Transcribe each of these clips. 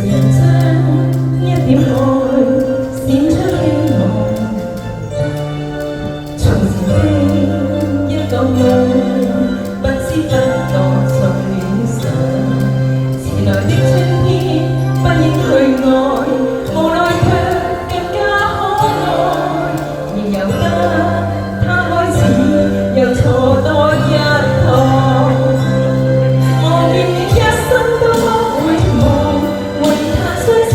人將一點愛閃出希望，從前的一個夢，不知不覺在戀上。遲來的春天，不應去愛，無奈卻更加可愛。亦由得他開始，又錯多一趟。我願你一生都不會忘，為他雖死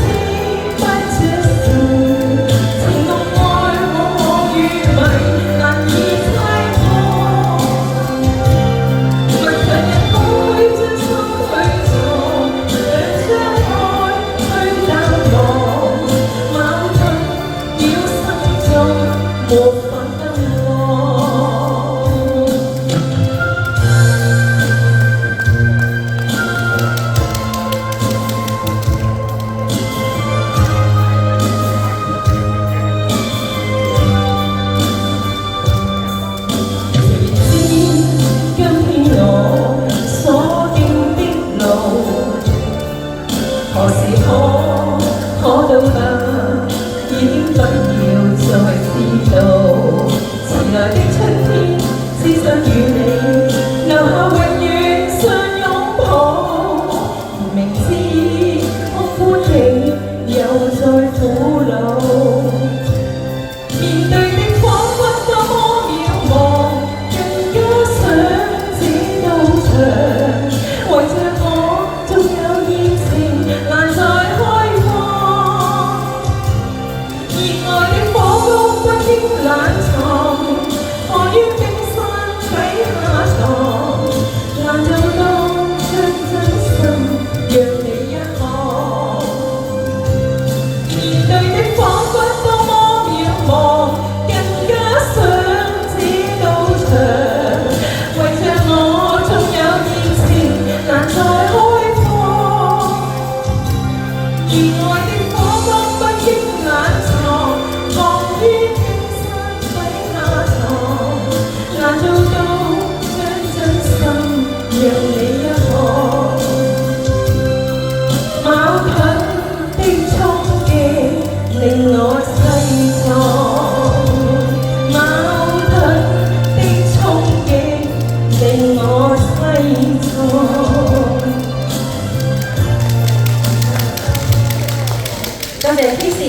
不着神。情共愛往往與迷難以猜破，問強人愛將心去藏，兩張愛去淡忘，矛盾繞心中無法登岸。何時可到達，已經不要再知道。遲來的春天，只想與你留下永遠相擁抱。明知空歡喜，又再苦惱。面對的彷彿多麼渺茫，更加想這道牆，為着我縱有熱情難再開放。熱愛的火光不應冷藏，放於冰山底下藏，難做到將真心讓你一看。面對的彷彿多麼渺茫，更加想這道牆，為着我縱有熱情難再開放。熱愛的火光不應冷藏，放於冰山底下藏，難做到將真心讓你一看。矛盾的衝擊令我凄愴，矛盾的衝擊令我凄愴。多謝 Kiss。